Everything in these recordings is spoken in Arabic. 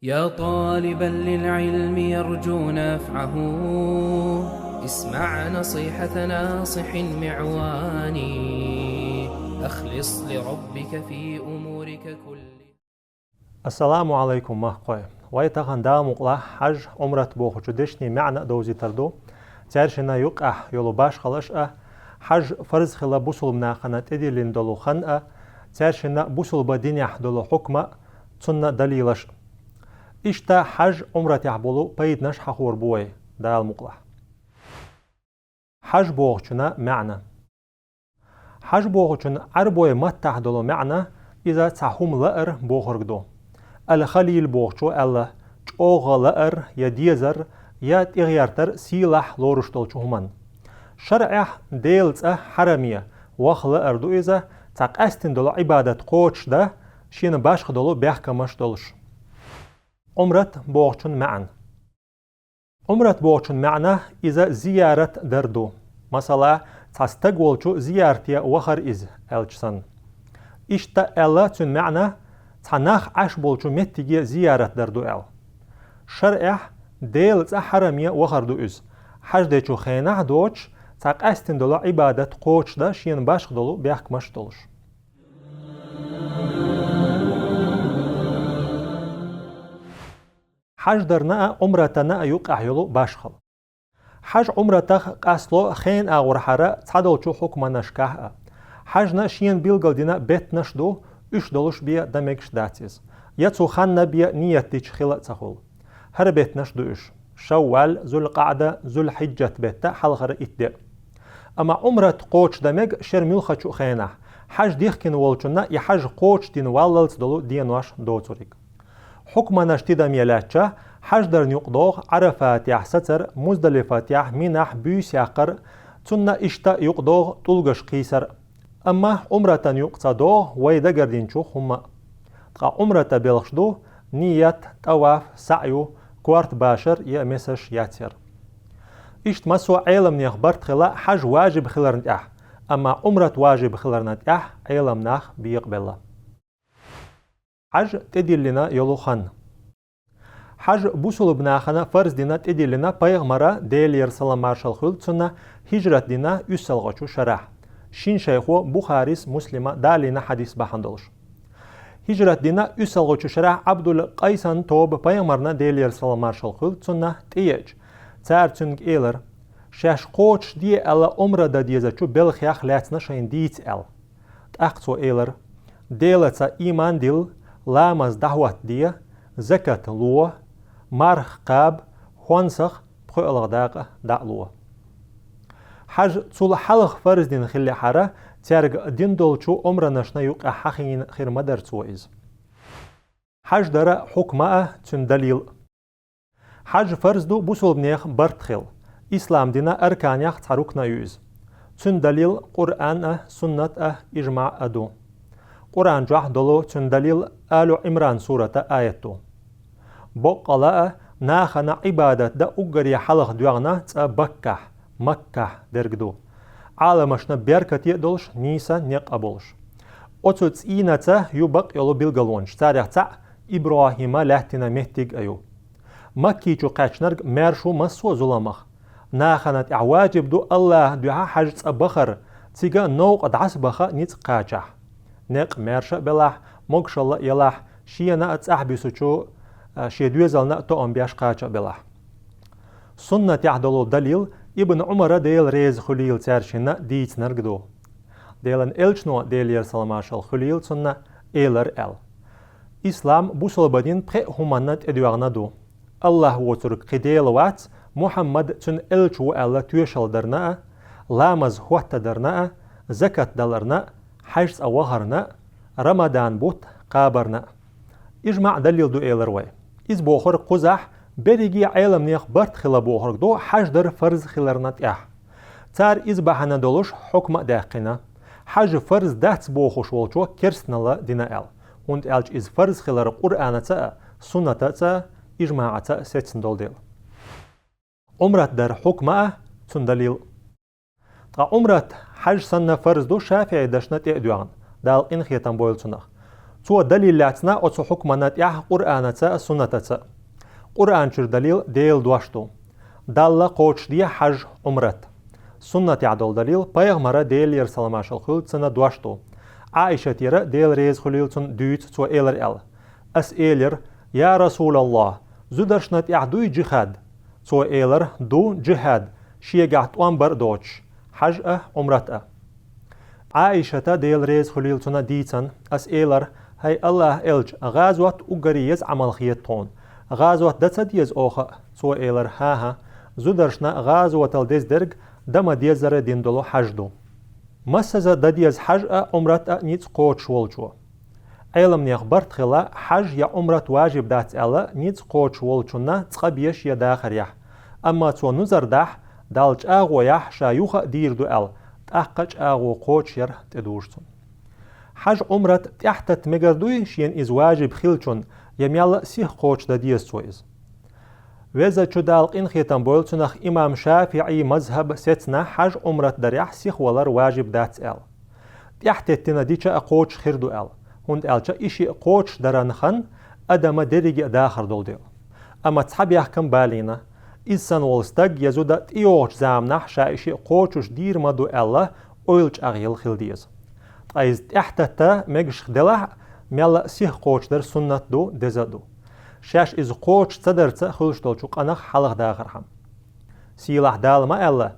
يا طالبا للعلم يرجو نفعه، اسمع نصيحة ناصح معواني، أخلص لربك في أمورك كلها. السلام عليكم مخوي ويتغن دامقلا حج عمرة بوخ جدشني معنى دوزي تردو تارشنا يقع يولو باش خلش حج فرز خلا بوصل مناخنا تدي لندلو خنأ تارشنا بوصل بدينيح دلو حكمة تسنة دليلش إشتا حج عمرة يحبولو بيد نشح خور بوي دال مقلا حج بوخشنا معنى حج بوخشنا عربوي متح دلو معنى إذا تحوم لأر بوخرقدو الخليل بوخشو ألا چوغ لأر يا ديزر يا تغيرتر سيلح لورشتل چوهمن شرعح ديلز حرمية وخ لأر دو إذا تاق أستن دلو عبادة قوش ده شين باشخ دلو بيحكمش دلش عمرة بوخشن معن عمرة بوخشن معنى إذا زيارة دردو مثلا تستقولشو زيارتيا وخر إز ألجسن إشتا ألا تن معنى تناخ عش بولشو متجي زيارة دردو أل شرعح ديلز حرمية وخردو إز حج ديشو خينح دوش تاق أستن دولو عبادة قوش دا شين باشق دولو بيحكمش دولش حج درنا عمرتنا يقع يلو باشخل حج عمرتخ قاسلو خين أغور حرا تصدلشو حكم نشكاه حجنا شين بيلغل دينا بيت نشدو üç doluş biya demekş datiz. Ya tsuhanna biya niyetiç khila tsahul. Her betnaş du üç. Şevval, Zulqa'da, Zulhiccat betta halkhara itti. Ama umrat qoç demek şermül khaçu khayna. Hac dihkin wolchuna ya hac qoç din wallals dolu dienwaş doçurik. Hukmana shtida mielacha hac der nuqdoq Arafat yahsatar Muzdalifat yah minah büs yaqar tunna ishta yuqdoq tulgash qisar. أما عمرة يقصدو ويدا قردينشو خما تقا عمرة بلخشدو نية طواف سعيو كوارت باشر يا مسش ياتير إشت مسو علم نيخبرت خلا حج واجب خلر نتاح أما عمرة واجب خلر نتاح علم ناخ بيقبل حج تدير لنا يلو خان حج بوسول بناخنا فرز دينا تدير لنا بايغمرا ديلير سلام مارشال خل تسنة هجرت دينا يسلغوشو شرح شين شيخو بخاريس مسلمة دالينا حديث بحندلش هجرت دينا يسلغوچو شرح عبد القيسان توب بايغمرنا ديلير سلام مارشال خل تسنة تيج تارتنگ إيلر شاش قوش دي ألا عمره دا ديزاچو بلخياخ لاتنا شين ديت أل تأخصو إيلر ديلتا إيمان ديل لامز دعوات دي زكاة لوه مارخ قاب خونسخ بخو الغداق دعلوه حج تول حلق فرز دين خلي حرا تارق دين دولچو عمره نشنا يوقع حقين خير مدر تويز حج دارا حكمة تن دليل حج فرز دو بوسول بنيخ برتخل إسلام دينا أركان يخ تاروكنا يوز تن دليل قرآن سنة إجماع أدو قرآن جاح دولو تن دليل آل عمران سورة آياتو بقلا ناخنا عبادة دا أقري حلق دوغنا تبكح مكة درجدو عالمشنا بيركتي دولش نيسا نقبلش أتوت إينتا يبق يلو بيلغلونش تاريخ تا إبراهيم لحتنا مهتيج أيو مكي جو قاچنرگ مرشو مسو ظلمخ ناخنت اعواجب دو الله دوها حاجت أبخر تيجا نوق دعس بخا نيت قاچح نق مرشا بلاح مقش الله يلاح شينا أتأحبسو چو شيدوزلنا تو أنبياش قاچا بلاح سنة يعدلو دليل ابن عمر ديل ريز خليل تارشنا ديت نرقدو ديلن إلشنو ديلير سلماشل خليل سنة إيلر إل إسلام بوصل بدين بخي همانت إدواغنا دو الله وترك قديل وات محمد تن إلشو ألا توشل درنا لامز خوات درنا زكاة دلرنا حجز أوهرنا رمضان بوت قابرنا إجمع دليل دو إيلر وي إز بوخر قزح بريجي علم نيخ برت خلا بوخرق دو حج در فرز خلرنات إح تار إز بحنا دولوش حكم داقنا حج فرز دات بوخوش والچو كرسنلا دينا إل und elch إز فرز خلر قرآن تا سنة تا إجماع تا ستن دول ديل عمرت در حكمة تندليل تا عمرت حج سنة فرز دو شافعي دشنت إعدوان دال إنخيتان بويل تنخ تو دلیل لاتنا أتو حكمنا يح قرآن سنة قرآن شر دليل ديل دواشتو دالله قوش دي حج عمرت سنة عدل دليل پیغمبر ديل يرسلم خل سنة دواشتو عائشة تيرا ديل ريز خليل سن دوت تو إلر أس إلر يا رسول الله زدرشنت يعدوي جهاد تو إلر دو جهاد شيقعت أمبر دوش حج عمرت عائشة ديل ريز خليل سنة ديتن أس إلر هاي الله إلج غازوات أغريز عمل خيطون غازوات دتسديز أوخ تو إلر هاها زدرشنا غازوات الديز درج دم ديزر ديندلو حجدو مسزا دديز حج عمرت نيت قوش والجو علم نخبرت خلا حج يا عمرت واجب دات ألا نيت قوش والجونا تقبيش يا داخر يح أما تو نزر دح دالج أغو يح شايوخ دير دو أل تأقج أغو قوش ير تدورسون حج عمرت تحت مجردوي شين إز واجب خلچون يميال سيح قوش دديز سويز وإذا تدالق إن خيتم بولتنخ إمام شافعي مذهب ستنا حج عمرت دريح سيخ ولر واجب دات أل تحت التنديشة قوش خردو أل هند ألشا إشي قوش درانخن أدم دريج داخر دول ديل أما تحب يحكم بالينا إنسان والستق يزودا تيوش زامنح شا إشي قوشوش دير مدو ألا أولج أغيل خلديز أيز تحت تا مجش دلح ميلا سيخ قوش در سنت دو دزدو شاش إز قوش صدرت خلش دولشوق أنخ حلق داخر هم سيلح دال ما ألا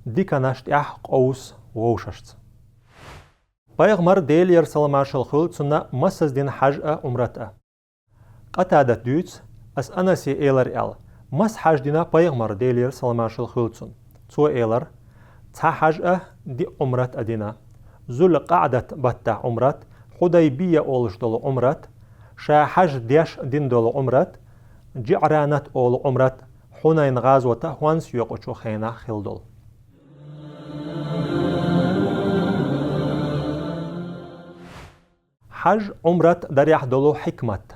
ديكناشت إح قوس ووششت پیغمبر ديل يرسل خل سنة مسز دين حج عمرت قتادت دوت أس أنسي إيلر أل مس حج دينا پیغمبر ديل يرسل خل سن تو إيلر تا حج دي عمرت أدينا زل قعدت بتا عمرت حديبية أولش دول عمرت شا حج ديش دين دول عمرت جعرانت أول عمرت حنين غازوة وانس يقوشو خينا خل دول حج عمرت دريح دولو حكمت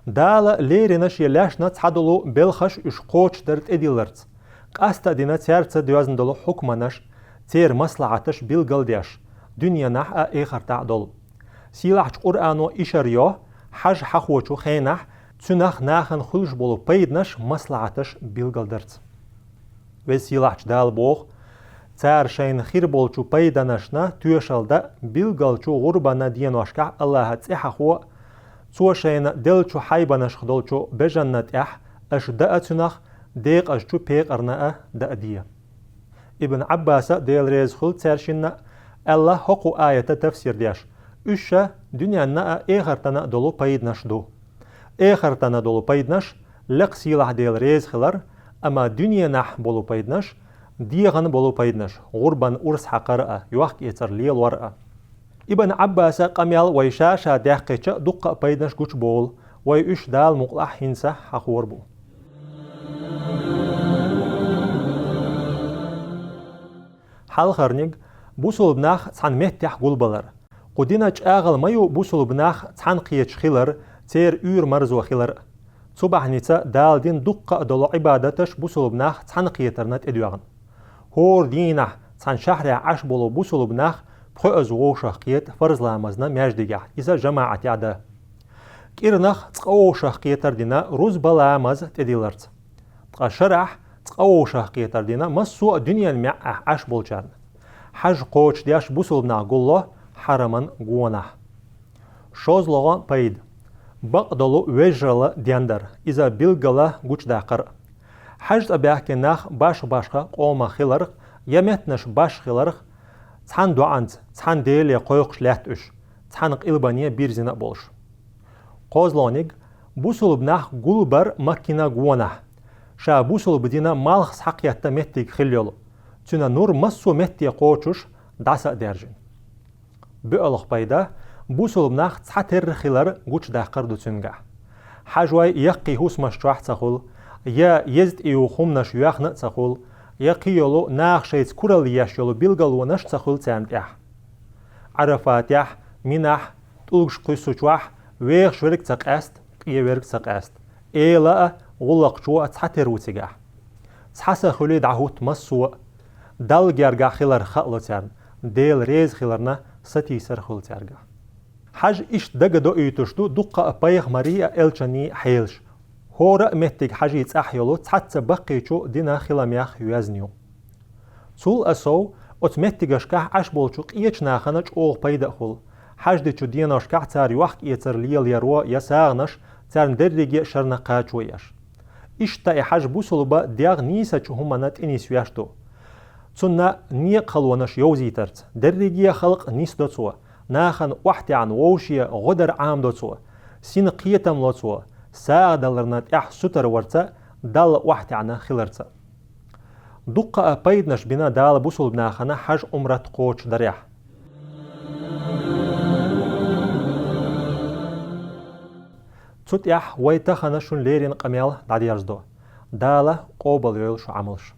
دال ليرنش يلاشنا تحدلو بلخش إش قوش درت إديلرت قاستا دينا تيارت دوازن دولو حكمنش تير مصلحتش بالقلديش دنيا نح آخر تعدل سيلاحش قرآنو إشاريو حج حخوشو خينح تنخ ناخن خلش بولو بيدنش مصلحتش بالقلدرت وسيلاحش دال بوخ تار شين خير بولچو بيدنشنا توشلدا بالقلچو غربنا دينوشكا الله تحخو تو شين دلچو حيبنش خدولچو بجنت اح اش دأتنخ ديق اشچو بيق ارنا دأدية ابن عباس ديل ريز خل تارشنا الله حقو آية تفسير ديش اشا دنيا نا اخرتنا دولو بيدنش دو اخرتنا دولو بيدنش لق سيلح ديل ريز خلر اما دنيا نح بولو بيدنش ديغن بولو بيدنش غربان أرس حقرأ يوحك يتر ليل ورأ ابن عباس قميال ويشاشا داقيتش دقا بيدنش قوش بول ويش دال مقلع حنسا حقور بو حال خرنيق بوصل بناخ تحن مهتح قلبلر قديناج آغل مايو بوصل بناخ تحن قيتش خيلر تير اير مرزو خيلر صبح نيتا دال دين دقا دولو عبادتش بوصل بناخ تحن قيترنت ادواغن هور دينه تحن شهر عش بولو بوصل بناخ بخوز ووشا قيت فرز لامزنا ماجدقا إذا جماعة يعدا كيرنخ تقوشا قيتر دينا روز بلامز تديلرت تقشرح تقوشا قيتر دينا مسو دنيا المعة عش بولجارن حج قوش دياش بوصل بناخ قولو حرمن قوانه شوز لغان بيد بقدلو وجرلا دياندر إذا بلغلا قوش داقر حج أبيحكي ناخ باشقا قوما خيلرق يمتنش باش خيلرق تحن دوانت تحن ديلي قويقش لاتش تحن قلبانية بيرزينا بولش قوزلونيق بوصل بناخ قلبر مكينا قوانه شا بوصل بدينا مالخ حقيقتا متيك خليولو تنا نور مسو متي قوشش داسا درجين بألخ بيدا بوصل بناخ تحتر خيلر قوش داقر دو تنگا حجواي يقي هوس مشروح تخول يا يزد ايو خمنش يخنق تخول يقيولو ناخ شيت كورل يشيولو بيلغلو نش تخول تامتح عرفات يح منح تلقش قيسوچوح ويغ شورك تقاست قيورك تقاست ايلا غلق شو تحتر وتگاح تحسا خولي دعهوت مسو دل گرگا خيلر خلو تارن ديل ريز خيلرنا ستي سر خول تارگا حج إش دقدو إيتشدو دقة أبايغ ماريا إلشاني حيلش هورا متك حجي تأحيلو تحت بقيتشو دينا خلامياخ يوازنيو سول أسو أتمتقشكح أشبولشوق إيش ناخنج أوغ بيدأخل حج دي چو ديناشكح تار يوحك إيتر ليل يروا يساغنش تار ندرقي شرنا قاچويش إش تا حج بوسلوبا دياغ نيسا چو همانات إنيس وياشتو تسونا ني قلونش يوزيترت درقي خلق نيس دوتسوا ناخن وحتي عن ووشيا غدر عام دوتسوا سين قيتم لوتسوا ساغ دلرنات إح ستر ورتا دال وحتي عنا خلرتا دقة أبايدنش بنا دال بوسل بناخنا حج عمرت قوش دريح تسوت إح ويتخنا شون ليرين قميال داديرزدو دالة قوبل يول شو عملش